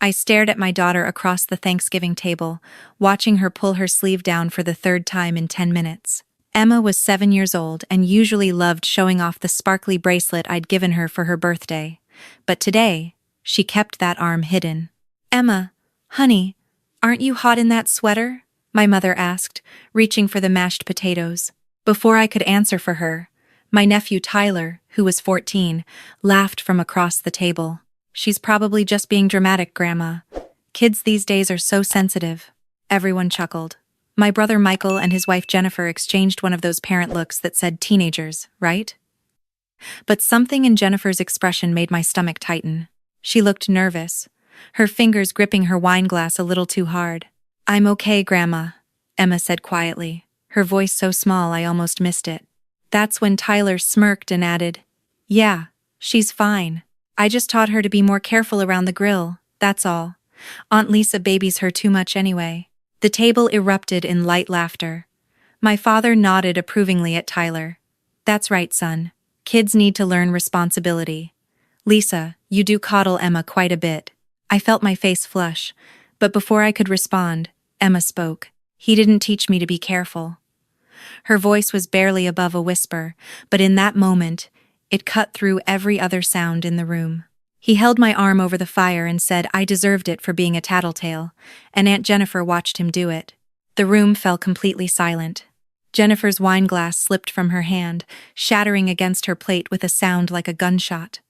I stared at my daughter across the Thanksgiving table, watching her pull her sleeve down for the third time in 10 minutes. Emma was 7 years old and usually loved showing off the sparkly bracelet I'd given her for her birthday. But today, she kept that arm hidden. "Emma, honey, aren't you hot in that sweater?" my mother asked, reaching for the mashed potatoes. Before I could answer for her, my nephew Tyler, who was 14, laughed from across the table. "She's probably just being dramatic, Grandma. Kids these days are so sensitive." Everyone chuckled. My brother Michael and his wife Jennifer exchanged one of those parent looks that said teenagers, right? But something in Jennifer's expression made my stomach tighten. She looked nervous, her fingers gripping her wine glass a little too hard. "I'm okay, Grandma," Emma said quietly, her voice so small I almost missed it. That's when Tyler smirked and added, "Yeah, she's fine. I just taught her to be more careful around the grill, that's all. Aunt Lisa babies her too much anyway." The table erupted in light laughter. My father nodded approvingly at Tyler. "That's right, son. Kids need to learn responsibility. Lisa, you do coddle Emma quite a bit." I felt my face flush, but before I could respond, Emma spoke. "He didn't teach me to be careful." Her voice was barely above a whisper, but in that moment, it cut through every other sound in the room. He held my arm over the fire and said I deserved it for being a tattletale, and Aunt Jennifer watched him do it. The room fell completely silent. Jennifer's wine glass slipped from her hand, shattering against her plate with a sound like a gunshot.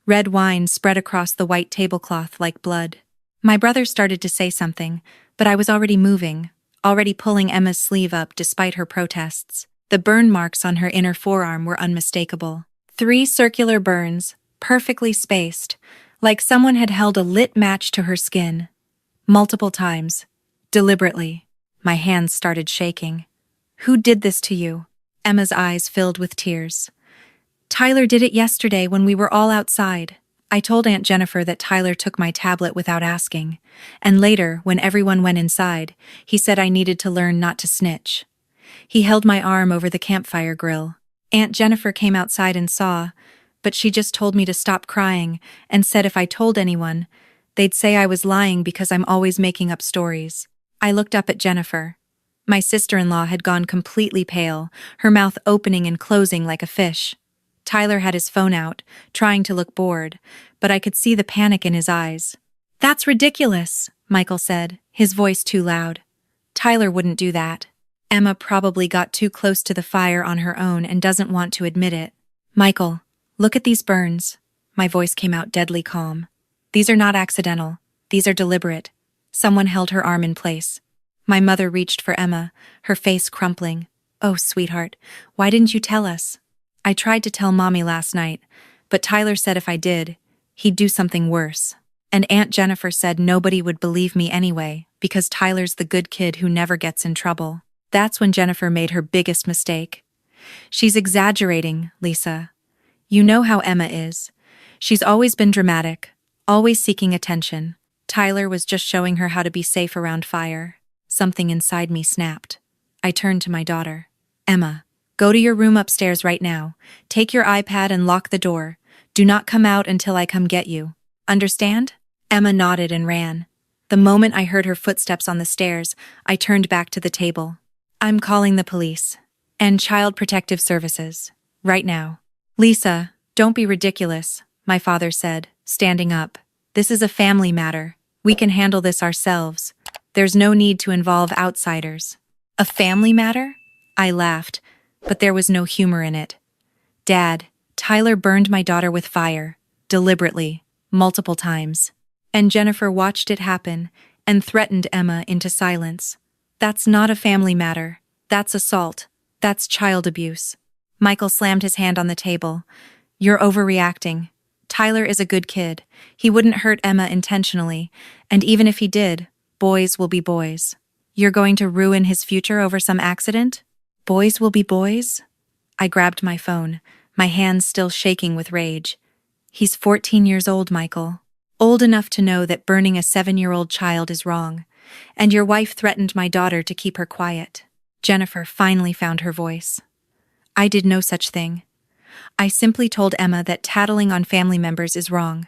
Red wine spread across the white tablecloth like blood. My brother started to say something, but I was already moving, already pulling Emma's sleeve up despite her protests. The burn marks on her inner forearm were unmistakable. 3 circular burns, perfectly spaced, like someone had held a lit match to her skin. Multiple times. Deliberately. My hands started shaking. "Who did this to you?" Emma's eyes filled with tears. "Tyler did it yesterday when we were all outside." I told Aunt Jennifer that Tyler took my tablet without asking, and later, when everyone went inside, he said I needed to learn not to snitch. He held my arm over the campfire grill. Aunt Jennifer came outside and saw, but she just told me to stop crying and said if I told anyone, they'd say I was lying because I'm always making up stories. I looked up at Jennifer. My sister-in-law had gone completely pale, her mouth opening and closing like a fish. Tyler had his phone out, trying to look bored, but I could see the panic in his eyes. "That's ridiculous," Michael said, his voice too loud. "Tyler wouldn't do that. Emma probably got too close to the fire on her own and doesn't want to admit it." "Michael, look at these burns." My voice came out deadly calm. "These are not accidental. These are deliberate. Someone held her arm in place." My mother reached for Emma, her face crumpling. "Oh, sweetheart, why didn't you tell us?" "I tried to tell Mommy last night, but Tyler said if I did, he'd do something worse. And Aunt Jennifer said nobody would believe me anyway, because Tyler's the good kid who never gets in trouble." That's when Jennifer made her biggest mistake. "She's exaggerating, Lisa. You know how Emma is. She's always been dramatic, always seeking attention. Tyler was just showing her how to be safe around fire." Something inside me snapped. I turned to my daughter. "Emma, go to your room upstairs right now. Take your iPad and lock the door. Do not come out until I come get you. Understand?" Emma nodded and ran. The moment I heard her footsteps on the stairs, I turned back to the table. "I'm calling the police. And Child Protective Services. Right now." "Lisa, don't be ridiculous," my father said, standing up. "This is a family matter. We can handle this ourselves. There's no need to involve outsiders." "A family matter?" I laughed, but there was no humor in it. "Dad, Tyler burned my daughter with fire, deliberately, multiple times. And Jennifer watched it happen and threatened Emma into silence. That's not a family matter. That's assault. That's child abuse." Michael slammed his hand on the table. "You're overreacting. Tyler is a good kid. He wouldn't hurt Emma intentionally, and even if he did, boys will be boys. You're going to ruin his future over some accident? Boys will be boys?" I grabbed my phone, my hands still shaking with rage. "He's 14 years old, Michael. Old enough to know that burning a 7-year-old child is wrong. And your wife threatened my daughter to keep her quiet." Jennifer finally found her voice. "I did no such thing. I simply told Emma that tattling on family members is wrong.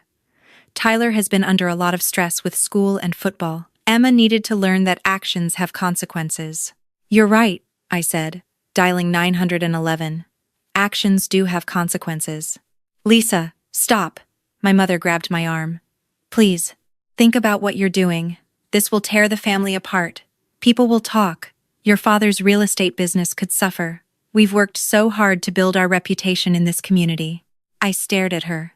Tyler has been under a lot of stress with school and football. Emma needed to learn that actions have consequences. You're right, I said, dialing 911. Actions do have consequences. Lisa, stop. My mother grabbed my arm. Please, think about what you're doing. This will tear the family apart. People will talk. Your father's real estate business could suffer. We've worked so hard to build our reputation in this community. I stared at her.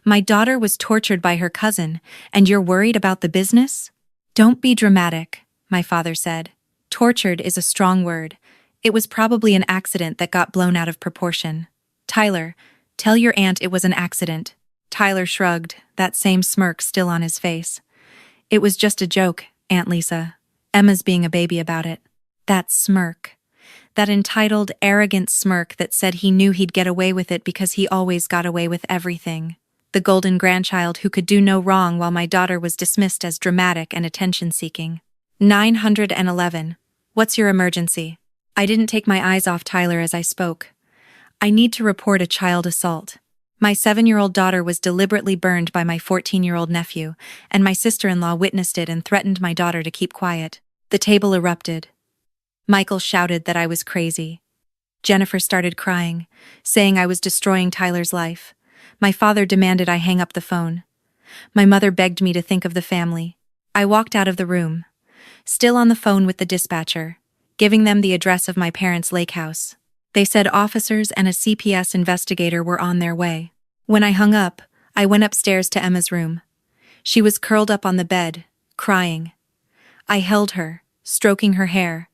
My daughter was tortured by her cousin, and you're worried about the business? Don't be dramatic, my father said. Tortured is a strong word. It was probably an accident that got blown out of proportion. Tyler, tell your aunt it was an accident. Tyler shrugged, that same smirk still on his face. It was just a joke, Aunt Lisa. Emma's being a baby about it. That smirk. That entitled, arrogant smirk that said he knew he'd get away with it because he always got away with everything. The golden grandchild who could do no wrong while my daughter was dismissed as dramatic and attention-seeking. 911. What's your emergency? I didn't take my eyes off Tyler as I spoke. I need to report a child assault. My 7-year-old daughter was deliberately burned by my 14-year-old nephew, and my sister-in-law witnessed it and threatened my daughter to keep quiet. The table erupted. Michael shouted that I was crazy. Jennifer started crying, saying I was destroying Tyler's life. My father demanded I hang up the phone. My mother begged me to think of the family. I walked out of the room, still on the phone with the dispatcher, giving them the address of my parents' lake house. They said officers and a CPS investigator were on their way. When I hung up, I went upstairs to Emma's room. She was curled up on the bed, crying. I held her, stroking her hair,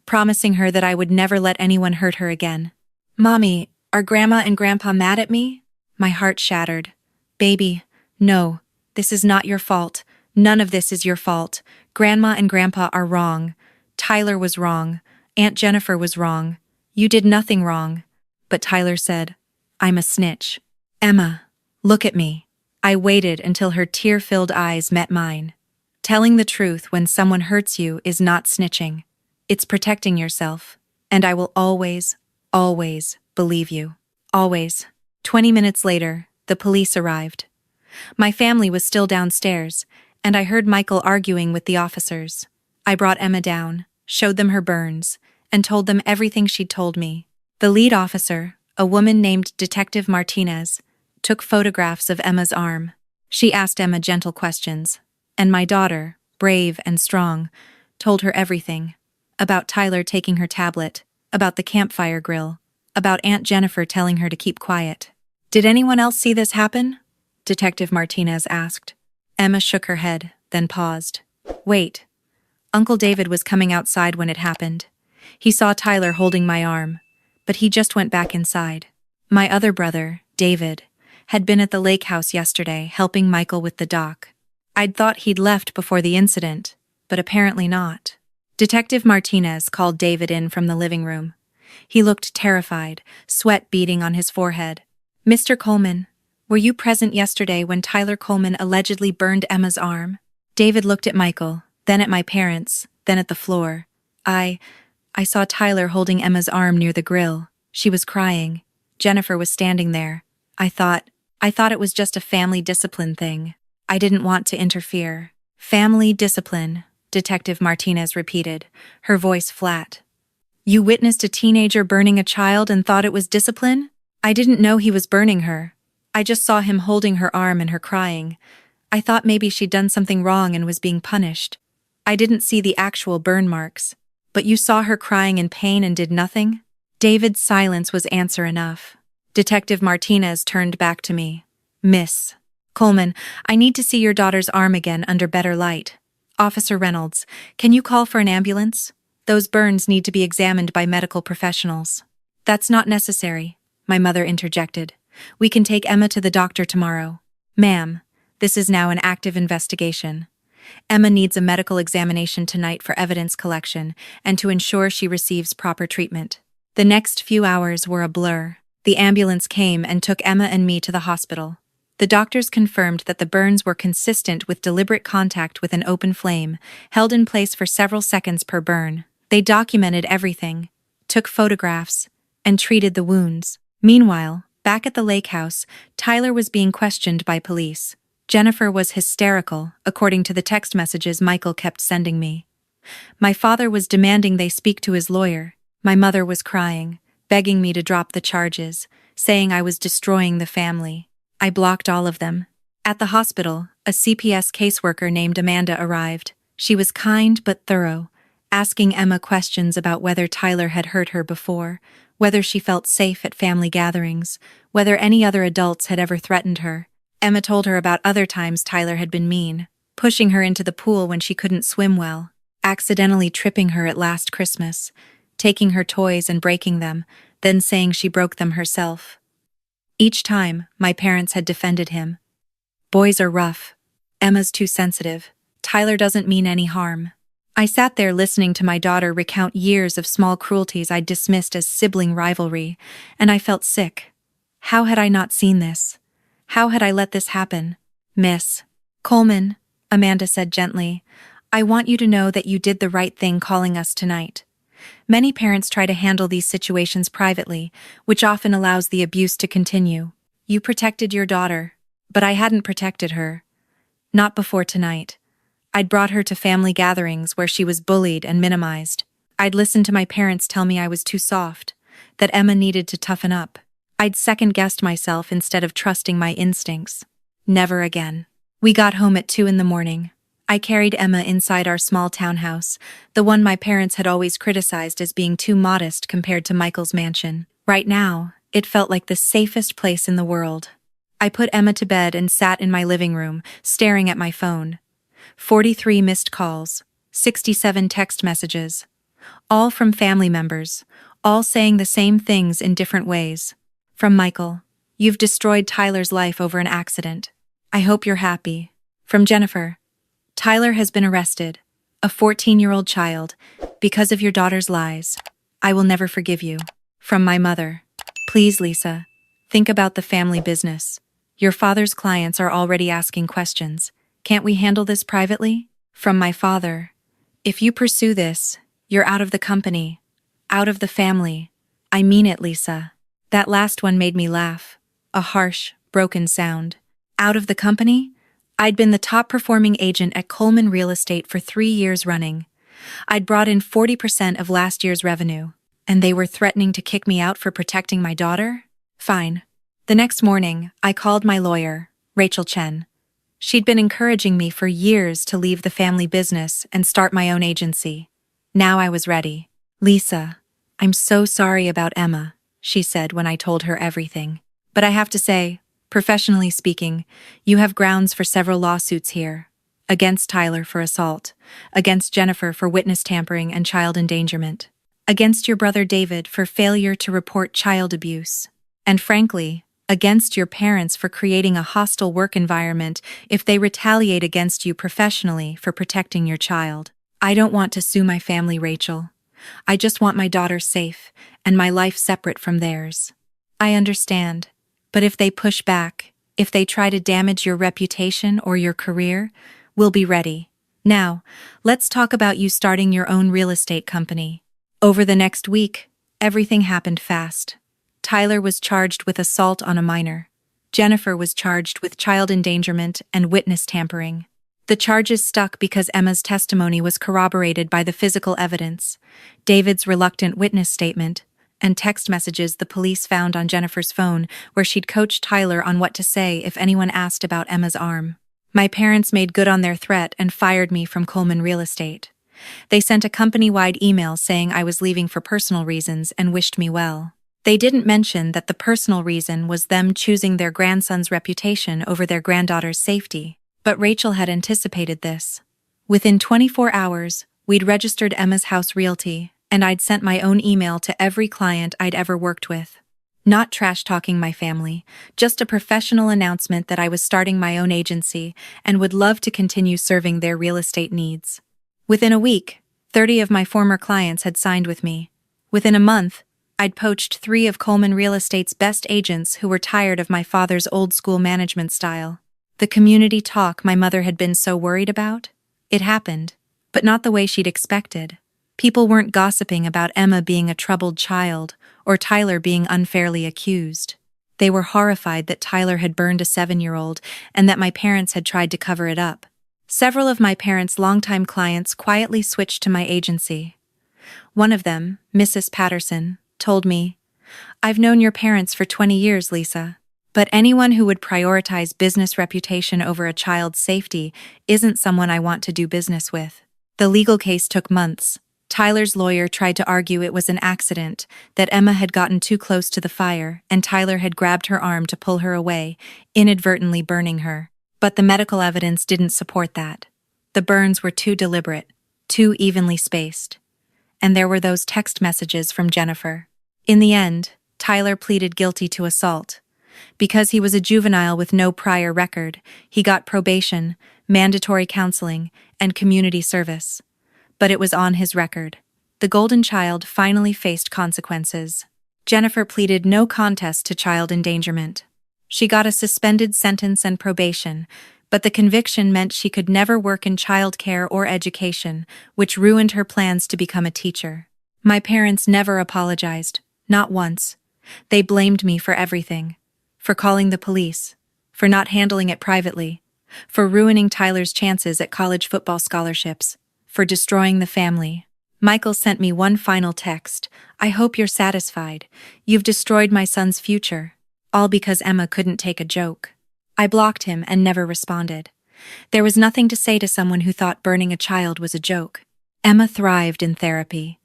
promising her that I would never let anyone hurt her again. Mommy, are Grandma and Grandpa mad at me? My heart shattered. Baby, no, this is not your fault. None of this is your fault. Grandma and Grandpa are wrong. Tyler was wrong. Aunt Jennifer was wrong. You did nothing wrong. But Tyler said, I'm a snitch. Emma, look at me. I waited until her tear-filled eyes met mine. Telling the truth when someone hurts you is not snitching. It's protecting yourself. And I will always, always believe you. Always. 20 minutes later, the police arrived. My family was still downstairs, and I heard Michael arguing with the officers. I brought Emma down, showed them her burns, and told them everything she'd told me. The lead officer, a woman named Detective Martinez, took photographs of Emma's arm. She asked Emma gentle questions, and my daughter, brave and strong, told her everything. About Tyler taking her tablet, about the campfire grill, about Aunt Jennifer telling her to keep quiet. Did anyone else see this happen? Detective Martinez asked. Emma shook her head, then paused. Wait. Uncle David was coming outside when it happened. He saw Tyler holding my arm, but he just went back inside. My other brother, David, had been at the lake house yesterday helping Michael with the dock. I'd thought he'd left before the incident, but apparently not. Detective Martinez called David in from the living room. He looked terrified, sweat beading on his forehead. Mr. Coleman, were you present yesterday when Tyler Coleman allegedly burned Emma's arm? David looked at Michael, then at my parents, then at the floor. I saw Tyler holding Emma's arm near the grill. She was crying. Jennifer was standing there. I thought it was just a family discipline thing. I didn't want to interfere. Family discipline, Detective Martinez repeated, her voice flat. You witnessed a teenager burning a child and thought it was discipline? I didn't know he was burning her. I just saw him holding her arm and her crying. I thought maybe she'd done something wrong and was being punished. I didn't see the actual burn marks. But you saw her crying in pain and did nothing? David's silence was answer enough. Detective Martinez turned back to me. Miss Coleman, I need to see your daughter's arm again under better light. Officer Reynolds, can you call for an ambulance? Those burns need to be examined by medical professionals. That's not necessary, my mother interjected. We can take Emma to the doctor tomorrow. Ma'am, this is now an active investigation. Emma needs a medical examination tonight for evidence collection and to ensure she receives proper treatment. The next few hours were a blur. The ambulance came and took Emma and me to the hospital. The doctors confirmed that the burns were consistent with deliberate contact with an open flame, held in place for several seconds per burn. They documented everything, took photographs, and treated the wounds. Meanwhile, back at the lake house, Tyler was being questioned by police. Jennifer was hysterical, according to the text messages Michael kept sending me. My father was demanding they speak to his lawyer. My mother was crying, begging me to drop the charges, saying I was destroying the family. I blocked all of them. At the hospital, a CPS caseworker named Amanda arrived. She was kind but thorough, asking Emma questions about whether Tyler had hurt her before, whether she felt safe at family gatherings, whether any other adults had ever threatened her. Emma told her about other times Tyler had been mean, pushing her into the pool when she couldn't swim well, accidentally tripping her at last Christmas, taking her toys and breaking them, then saying she broke them herself. Each time, my parents had defended him. Boys are rough. Emma's too sensitive. Tyler doesn't mean any harm. I sat there listening to my daughter recount years of small cruelties I'd dismissed as sibling rivalry, and I felt sick. How had I not seen this? How had I let this happen? Miss Coleman, Amanda said gently, I want you to know that you did the right thing calling us tonight. Many parents try to handle these situations privately, which often allows the abuse to continue. You protected your daughter, but I hadn't protected her. Not before tonight. I'd brought her to family gatherings where she was bullied and minimized. I'd listened to my parents tell me I was too soft, that Emma needed to toughen up. I'd second-guessed myself instead of trusting my instincts. Never again. We got home at 2 a.m. I carried Emma inside our small townhouse, the one my parents had always criticized as being too modest compared to Michael's mansion. Right now, it felt like the safest place in the world. I put Emma to bed and sat in my living room, staring at my phone. 43 missed calls, 67 text messages. All from family members, all saying the same things in different ways. From Michael, you've destroyed Tyler's life over an accident. I hope you're happy. From Jennifer, Tyler has been arrested, a 14-year-old child, because of your daughter's lies. I will never forgive you. From my mother, please, Lisa, think about the family business. Your father's clients are already asking questions. Can't we handle this privately? From my father, if you pursue this, you're out of the company, out of the family. I mean it, Lisa. That last one made me laugh, a harsh, broken sound. Out of the company? I'd been the top-performing agent at Coleman Real Estate for 3 years running. I'd brought in 40% of last year's revenue, and they were threatening to kick me out for protecting my daughter? Fine. The next morning, I called my lawyer, Rachel Chen. She'd been encouraging me for years to leave the family business and start my own agency. Now I was ready. Lisa, I'm so sorry about Emma, she said when I told her everything. But I have to say, professionally speaking, you have grounds for several lawsuits here. Against Tyler for assault, against Jennifer for witness tampering and child endangerment, against your brother David for failure to report child abuse, and frankly, against your parents for creating a hostile work environment if they retaliate against you professionally for protecting your child. I don't want to sue my family, Rachel. I just want my daughter safe and my life separate from theirs. I understand, but if they push back, if they try to damage your reputation or your career, we'll be ready. Now, let's talk about you starting your own real estate company. Over the next week, everything happened fast. Tyler was charged with assault on a minor. Jennifer was charged with child endangerment and witness tampering. The charges stuck because Emma's testimony was corroborated by the physical evidence, David's reluctant witness statement, and text messages the police found on Jennifer's phone where she'd coached Tyler on what to say if anyone asked about Emma's arm. My parents made good on their threat and fired me from Coleman Real Estate. They sent a company-wide email saying I was leaving for personal reasons and wished me well. They didn't mention that the personal reason was them choosing their grandson's reputation over their granddaughter's safety. But Rachel had anticipated this. Within 24 hours, we'd registered Emma's house realty, and I'd sent my own email to every client I'd ever worked with. Not trash-talking my family, just a professional announcement that I was starting my own agency and would love to continue serving their real estate needs. Within a week, 30 of my former clients had signed with me. Within a month, I'd poached 3 of Coleman Real Estate's best agents who were tired of my father's old-school management style. The community talk my mother had been so worried about? It happened, but not the way she'd expected. People weren't gossiping about Emma being a troubled child or Tyler being unfairly accused. They were horrified that Tyler had burned a 7-year-old and that my parents had tried to cover it up. Several of my parents' longtime clients quietly switched to my agency. One of them, Mrs. Patterson, told me, "I've known your parents for 20 years, Lisa. But anyone who would prioritize business reputation over a child's safety isn't someone I want to do business with." The legal case took months. Tyler's lawyer tried to argue it was an accident, that Emma had gotten too close to the fire and Tyler had grabbed her arm to pull her away, inadvertently burning her. But the medical evidence didn't support that. The burns were too deliberate, too evenly spaced. And there were those text messages from Jennifer. In the end, Tyler pleaded guilty to assault. Because he was a juvenile with no prior record, he got probation, mandatory counseling, and community service. But it was on his record. The golden child finally faced consequences. Jennifer pleaded no contest to child endangerment. She got a suspended sentence and probation, but the conviction meant she could never work in childcare or education, which ruined her plans to become a teacher. My parents never apologized, not once. They blamed me for everything. For calling the police, for not handling it privately, for ruining Tyler's chances at college football scholarships, for destroying the family. Michael sent me one final text. "I hope you're satisfied. You've destroyed my son's future." All because Emma couldn't take a joke. I blocked him and never responded. There was nothing to say to someone who thought burning a child was a joke. Emma thrived in therapy.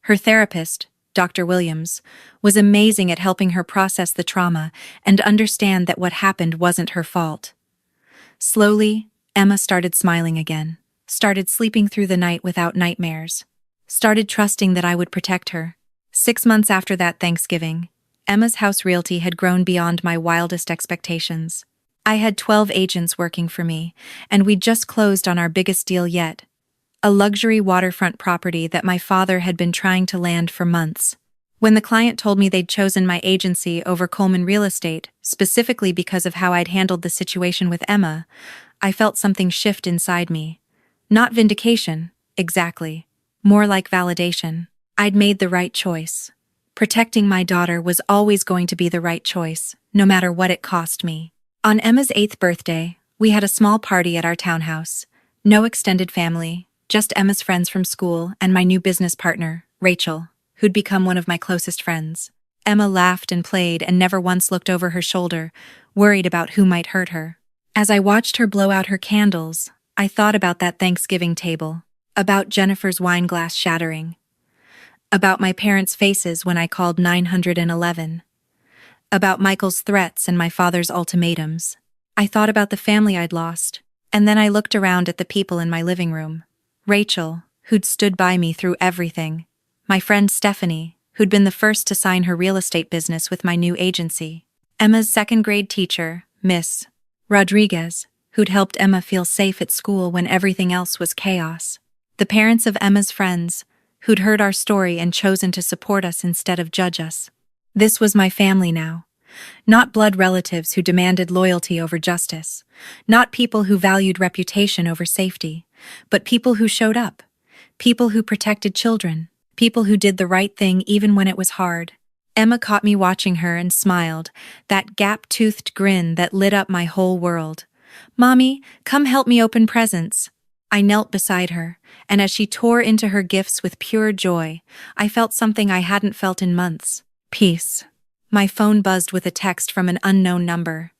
Her therapist, Dr. Williams, was amazing at helping her process the trauma and understand that what happened wasn't her fault. Slowly, Emma started smiling again, started sleeping through the night without nightmares, started trusting that I would protect her. 6 months after that Thanksgiving, Emma's house realty had grown beyond my wildest expectations. I had 12 agents working for me, and we'd just closed on our biggest deal yet, a luxury waterfront property that my father had been trying to land for months. When the client told me they'd chosen my agency over Coleman Real Estate, specifically because of how I'd handled the situation with Emma, I felt something shift inside me. Not vindication, exactly. More like validation. I'd made the right choice. Protecting my daughter was always going to be the right choice, no matter what it cost me. On Emma's 8th birthday, we had a small party at our townhouse. No extended family, just Emma's friends from school and my new business partner, Rachel, who'd become one of my closest friends. Emma laughed and played and never once looked over her shoulder, worried about who might hurt her. As I watched her blow out her candles, I thought about that Thanksgiving table, about Jennifer's wine glass shattering, about my parents' faces when I called 911, about Michael's threats and my father's ultimatums. I thought about the family I'd lost, and then I looked around at the people in my living room. Rachel, who'd stood by me through everything. My friend Stephanie, who'd been the first to sign her real estate business with my new agency. Emma's 2nd grade teacher, Miss Rodriguez, who'd helped Emma feel safe at school when everything else was chaos. The parents of Emma's friends, who'd heard our story and chosen to support us instead of judge us. This was my family now. Not blood relatives who demanded loyalty over justice. Not people who valued reputation over safety. But people who showed up. People who protected children. People who did the right thing even when it was hard. Emma caught me watching her and smiled, that gap-toothed grin that lit up my whole world. "Mommy, come help me open presents." I knelt beside her, and as she tore into her gifts with pure joy, I felt something I hadn't felt in months. Peace. My phone buzzed with a text from an unknown number.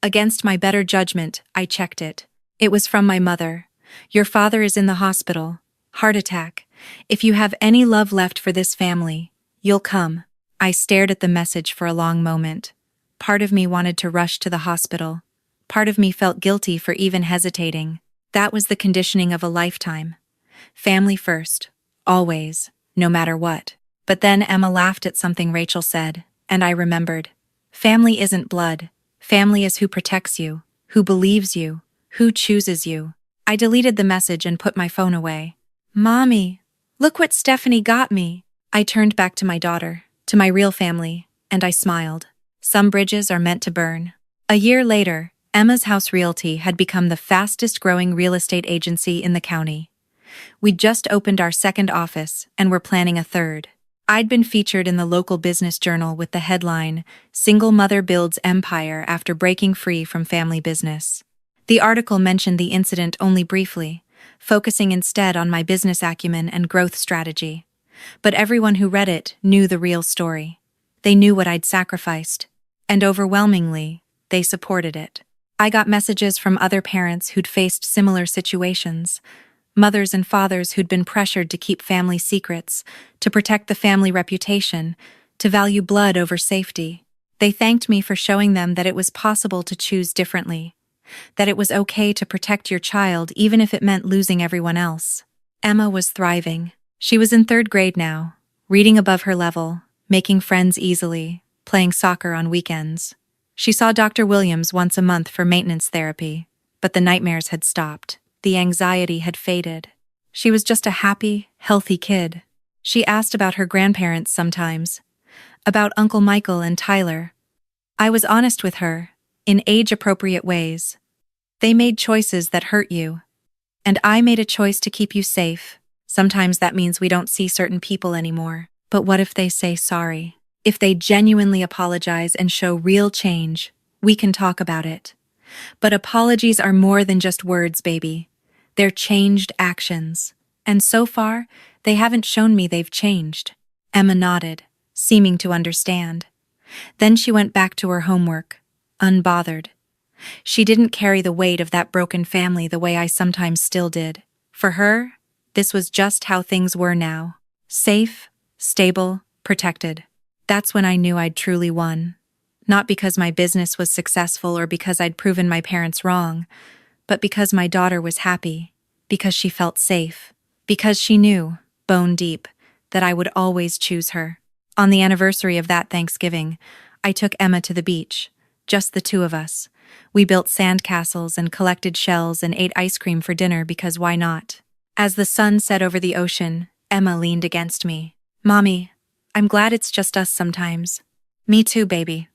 Against my better judgment, I checked it. It was from my mother. "Your father is in the hospital. Heart attack. If you have any love left for this family, you'll come." I stared at the message for a long moment. Part of me wanted to rush to the hospital. Part of me felt guilty for even hesitating. That was the conditioning of a lifetime. Family first. Always. No matter what. But then Emma laughed at something Rachel said, and I remembered. Family isn't blood. Family is who protects you, who believes you, who chooses you. I deleted the message and put my phone away. "Mommy, look what Stephanie got me." I turned back to my daughter, to my real family, and I smiled. Some bridges are meant to burn. A year later, Emma's House Realty had become the fastest-growing real estate agency in the county. We'd just opened our 2nd office and were planning a 3rd. I'd been featured in the local business journal with the headline, "Single Mother Builds Empire After Breaking Free from Family Business." The article mentioned the incident only briefly, focusing instead on my business acumen and growth strategy. But everyone who read it knew the real story. They knew what I'd sacrificed. And overwhelmingly, they supported it. I got messages from other parents who'd faced similar situations, mothers and fathers who'd been pressured to keep family secrets, to protect the family reputation, to value blood over safety. They thanked me for showing them that it was possible to choose differently, that it was okay to protect your child even if it meant losing everyone else. Emma was thriving. She was in 3rd grade now, reading above her level, making friends easily, playing soccer on weekends. She saw Dr. Williams once a month for maintenance therapy, but the nightmares had stopped. The anxiety had faded. She was just a happy, healthy kid. She asked about her grandparents sometimes, about Uncle Michael and Tyler. I was honest with her, in age-appropriate ways. They made choices that hurt you. And I made a choice to keep you safe. Sometimes that means we don't see certain people anymore. But what if they say sorry? If they genuinely apologize and show real change, we can talk about it. But apologies are more than just words, baby. They're changed actions. And so far, they haven't shown me they've changed. Emma nodded, seeming to understand. Then she went back to her homework, unbothered. She didn't carry the weight of that broken family the way I sometimes still did. For her, this was just how things were now. Safe, stable, protected. That's when I knew I'd truly won. Not because my business was successful or because I'd proven my parents wrong, but because my daughter was happy, because she felt safe, because she knew, bone deep, that I would always choose her. On the anniversary of that Thanksgiving, I took Emma to the beach, just the 2 of us. We built sandcastles and collected shells and ate ice cream for dinner because why not? As the sun set over the ocean, Emma leaned against me. "Mommy, I'm glad it's just us sometimes." "Me too, baby.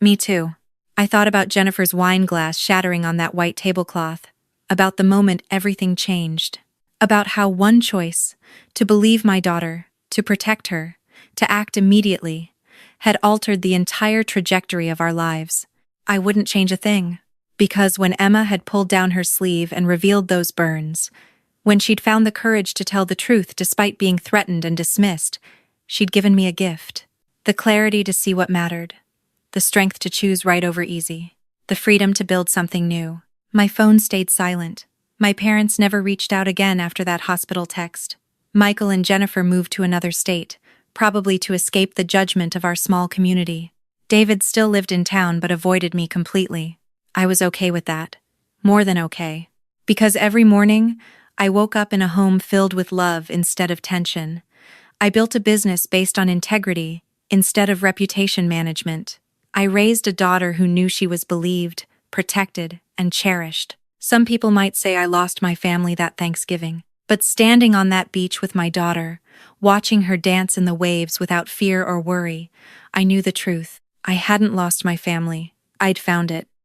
Me too." I thought about Jennifer's wine glass shattering on that white tablecloth, about the moment everything changed, about how one choice, to believe my daughter, to protect her, to act immediately, had altered the entire trajectory of our lives. I wouldn't change a thing, because when Emma had pulled down her sleeve and revealed those burns, when she'd found the courage to tell the truth despite being threatened and dismissed, she'd given me a gift. The clarity to see what mattered. The strength to choose right over easy. The freedom to build something new. My phone stayed silent. My parents never reached out again after that hospital text. Michael and Jennifer moved to another state, probably to escape the judgment of our small community. David still lived in town but avoided me completely. I was okay with that. More than okay. Because every morning, I woke up in a home filled with love instead of tension. I built a business based on integrity instead of reputation management. I raised a daughter who knew she was believed, protected, and cherished. Some people might say I lost my family that Thanksgiving, but standing on that beach with my daughter, watching her dance in the waves without fear or worry, I knew the truth. I hadn't lost my family. I'd found it.